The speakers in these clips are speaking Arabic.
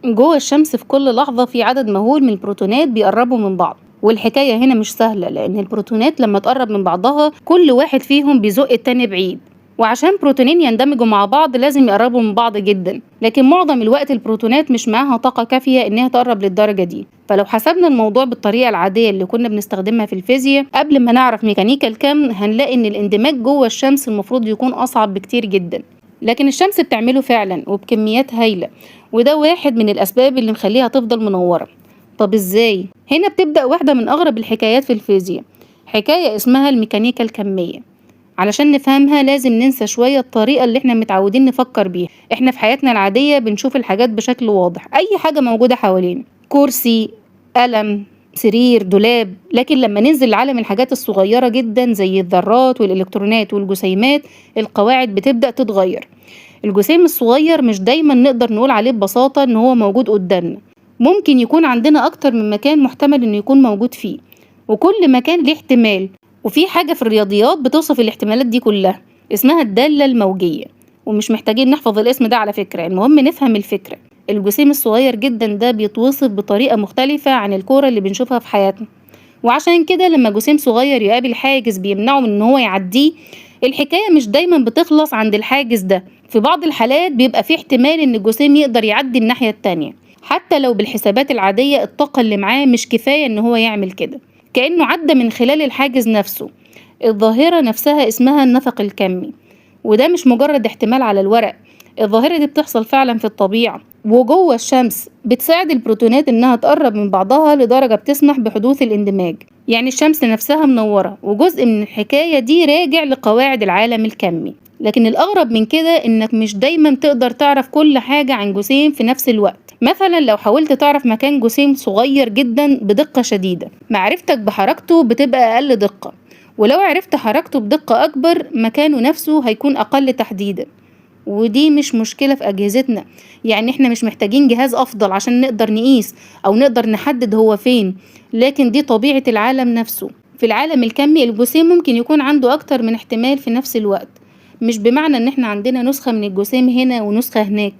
جوه الشمس في كل لحظة في عدد مهول من البروتونات بيقربوا من بعض، والحكاية هنا مش سهلة لأن البروتونات لما تقرب من بعضها كل واحد فيهم بيزق التاني بعيد، وعشان بروتونين يندمجوا مع بعض لازم يقربوا من بعض جدا، لكن معظم الوقت البروتونات مش معاها طاقة كافية إنها تقرب للدرجة دي. فلو حسبنا الموضوع بالطريقة العادية اللي كنا بنستخدمها في الفيزياء قبل ما نعرف ميكانيكا الكم هنلاقي إن الاندماج جوه الشمس المفروض يكون أصعب بكتير جدا، لكن الشمس بتعمله فعلا وبكميات هايلة، وده واحد من الأسباب اللي مخليها تفضل منورة. طب إزاي؟ هنا بتبدأ واحدة من أغرب الحكايات في الفيزياء، حكاية اسمها الميكانيكا الكمية. علشان نفهمها لازم ننسى شوية الطريقة اللي احنا متعودين نفكر بيها. احنا في حياتنا العادية بنشوف الحاجات بشكل واضح، أي حاجة موجودة حوالينا، كرسي، قلم، سرير، دولاب، لكن لما ننزل لعالم الحاجات الصغيرة جدا زي الذرات والإلكترونات والجسيمات القواعد بتبدأ تتغير. الجسيم الصغير مش دايما نقدر نقول عليه ببساطة ان هو موجود قدامنا، ممكن يكون عندنا اكتر من مكان محتمل انه يكون موجود فيه، وكل مكان ليه احتمال. وفي حاجة في الرياضيات بتوصف الاحتمالات دي كلها اسمها الدالة الموجية، ومش محتاجين نحفظ الاسم ده على فكرة، المهم نفهم الفكرة. الجسيم الصغير جدا ده بيتوصف بطريقة مختلفة عن الكورة اللي بنشوفها في حياتنا، وعشان كده لما جسيم صغير يقابل حاجز بيمنعه من ان هو يعديه، الحكاية مش دايما بتخلص عند الحاجز ده. في بعض الحالات بيبقى في احتمال ان الجسيم يقدر يعدي الناحية التانية حتى لو بالحسابات العادية الطاقة اللي معاه مش كفاية ان هو يعمل كده، كأنه عدى من خلال الحاجز نفسه. الظاهرة نفسها اسمها النفق الكمي، وده مش مجرد احتمال على الورق، الظاهرة دي بتحصل فعلا في الطبيعة وجوه الشمس، بتساعد البروتونات انها تقرب من بعضها لدرجة بتسمح بحدوث الاندماج. يعني الشمس نفسها منورة، وجزء من الحكاية دي راجع لقواعد العالم الكمي. لكن الأغرب من كده إنك مش دايما تقدر تعرف كل حاجة عن جسيم في نفس الوقت. مثلا لو حاولت تعرف مكان جسيم صغير جدا بدقة شديدة، معرفتك بحركته بتبقى أقل دقة، ولو عرفت حركته بدقة أكبر مكانه نفسه هيكون أقل تحديدا. ودي مش مشكلة في أجهزتنا، يعني احنا مش محتاجين جهاز أفضل عشان نقدر نقيس أو نقدر نحدد هو فين، لكن دي طبيعة العالم نفسه. في العالم الكمي الجسيم ممكن يكون عنده أكتر من احتمال في نفس الوقت، مش بمعنى ان احنا عندنا نسخة من الجسيم هنا ونسخة هناك،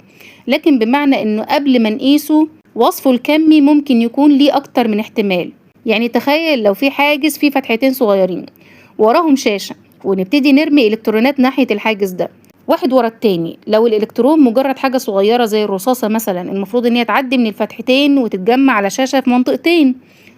لكن بمعنى انه قبل ما نقيسه وصفه الكمي ممكن يكون ليه أكتر من احتمال. يعني تخيل لو في حاجز فيه فتحتين صغيرين وراهم شاشة، ونبتدي نرمي إلكترونات ناحية الحاجز ده واحد ورا التاني. لو الإلكترون مجرد حاجة صغيرة زي الرصاصة مثلا، المفروض ان هي تعدي من الفتحتين وتتجمع على شاشة في منطقتين،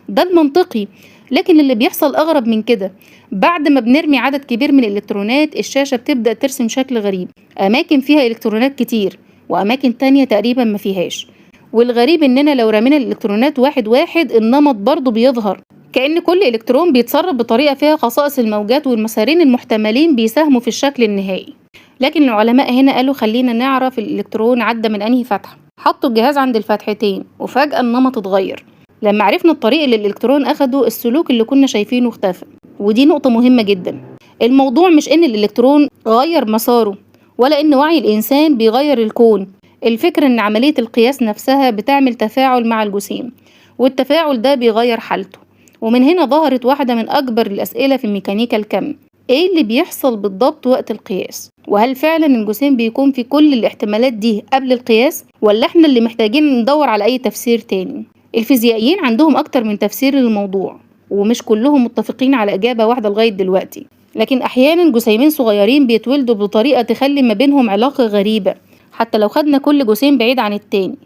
ده المنطقي. لكن اللي بيحصل أغرب من كده، بعد ما بنرمي عدد كبير من الإلكترونات الشاشة بتبدأ ترسم شكل غريب، أماكن فيها إلكترونات كتير وأماكن تانية تقريبا ما فيهاش. والغريب إننا لو رمينا الإلكترونات واحد واحد النمط برضو بيظهر، كأن كل إلكترون بيتصرف بطريقة فيها خصائص الموجات والمسارين المحتملين بيساهموا في الشكل النهائي. لكن العلماء هنا قالوا خلينا نعرف الإلكترون عدى من أنهي فتحة، حطوا الجهاز عند الفتحتين وفجأة النمط اتغير. لما عرفنا الطريق اللي الإلكترون أخده السلوك اللي كنا شايفينه اختفى. ودي نقطة مهمة جدا، الموضوع مش إن الإلكترون غير مساره ولا إن وعي الإنسان بيغير الكون، الفكرة إن عملية القياس نفسها بتعمل تفاعل مع الجسيم، والتفاعل ده بيغير حالته. ومن هنا ظهرت واحدة من أكبر الأسئلة في ميكانيكا الكم، إيه اللي بيحصل بالضبط وقت القياس؟ وهل فعلا الجسيم بيكون في كل الاحتمالات دي قبل القياس، ولا إحنا اللي محتاجين ندور على أي تفسير تاني؟ الفيزيائيين عندهم أكتر من تفسير للموضوع، ومش كلهم متفقين على إجابة واحدة لغاية دلوقتي. لكن أحيانا جسيمين صغيرين بيتولدوا بطريقة تخلي ما بينهم علاقة غريبة، حتى لو خدنا كل جسيم بعيد عن التاني.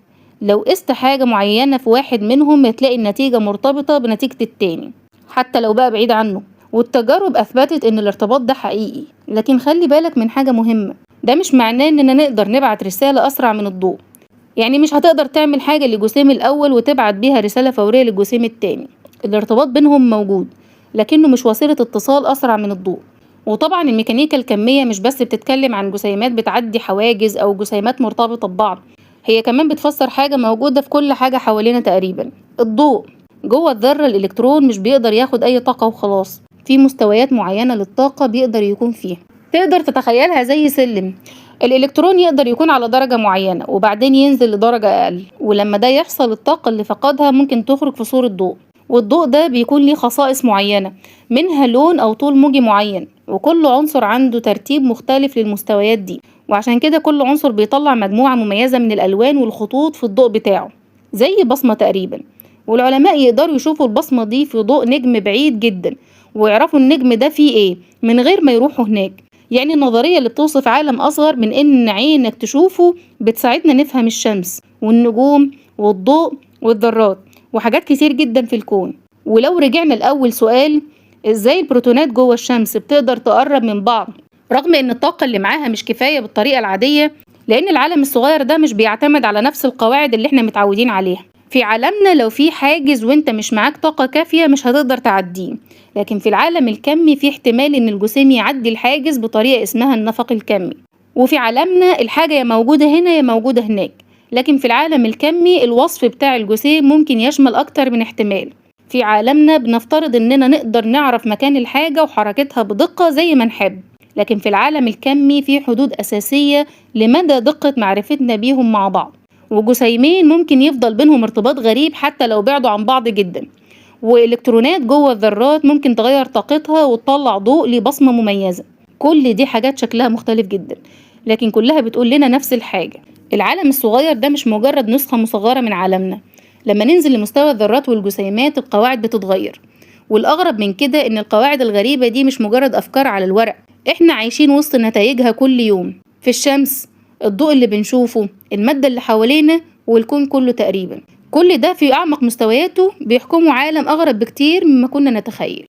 لو قست حاجة معينة في واحد منهم هتلاقي النتيجة مرتبطة بنتيجة التاني حتى لو بقى بعيد عنه، والتجارب أثبتت إن الارتباط ده حقيقي. لكن خلي بالك من حاجة مهمة، ده مش معناه إننا نقدر نبعت رسالة أسرع من الضوء. يعني مش هتقدر تعمل حاجة للجسيم الأول وتبعت بيها رسالة فورية للجسيم التاني، الارتباط بينهم موجود لكنه مش وسيلة اتصال أسرع من الضوء. وطبعا الميكانيكا الكمية مش بس بتتكلم عن جسيمات بتعدي حواجز أو جسيمات مرتبطة ببعض، هي كمان بتفسر حاجة موجودة في كل حاجة حوالينا تقريبا، الضوء. جوه الذرة الإلكترون مش بيقدر ياخد أي طاقة وخلاص، في مستويات معينة للطاقة بيقدر يكون فيها، تقدر تتخيلها زي سلم. الإلكترون يقدر يكون على درجة معينة وبعدين ينزل لدرجة أقل، ولما ده يحصل الطاقة اللي فقدها ممكن تخرج في صورة ضوء. والضوء ده بيكون ليه خصائص معينة، منها لون أو طول موجي معين، وكل عنصر عنده ترتيب مختلف للمستويات دي، وعشان كده كل عنصر بيطلع مجموعة مميزة من الألوان والخطوط في الضوء بتاعه، زي بصمة تقريبا. والعلماء يقدروا يشوفوا البصمة دي في ضوء نجم بعيد جدا، ويعرفوا النجم ده فيه ايه من غير ما يروحوا هناك. يعني النظرية اللي بتوصف عالم أصغر من إن عينك تشوفه بتساعدنا نفهم الشمس والنجوم والضوء والذرات وحاجات كتير جدا في الكون. ولو رجعنا لأول سؤال، إزاي البروتونات جوه الشمس بتقدر تقرب من بعض رغم إن الطاقة اللي معاها مش كفاية بالطريقة العادية؟ لأن العالم الصغير ده مش بيعتمد على نفس القواعد اللي احنا متعودين عليها. في عالمنا لو في حاجز وانت مش معاك طاقة كافية مش هتقدر تعديه، لكن في العالم الكمي في احتمال ان الجسيم يعدي الحاجز بطريقة اسمها النفق الكمي. وفي عالمنا الحاجة يا موجودة هنا يا موجودة هناك، لكن في العالم الكمي الوصف بتاع الجسيم ممكن يشمل أكتر من احتمال. في عالمنا بنفترض إننا نقدر نعرف مكان الحاجة وحركتها بدقة زي ما نحب، لكن في العالم الكمي في حدود أساسية لمدى دقة معرفتنا بيهم مع بعض، وجسيمين ممكن يفضل بينهم ارتباط غريب حتى لو بعدوا عن بعض جدا. وإلكترونات جوه الذرات ممكن تغير طاقتها وتطلع ضوء ليه بصمة مميزة. كل دي حاجات شكلها مختلف جدا، لكن كلها بتقول لنا نفس الحاجة: العالم الصغير ده مش مجرد نسخة مصغرة من عالمنا. لما ننزل لمستوى الذرات والجسيمات القواعد بتتغير، والأغرب من كده إن القواعد الغريبة دي مش مجرد أفكار على الورق، إحنا عايشين وسط نتائجها كل يوم، في الشمس، الضوء اللي بنشوفه، المادة اللي حوالينا، والكون كله تقريبا. كل ده في أعمق مستوياته بيحكموا عالم أغرب بكتير مما كنا نتخيل.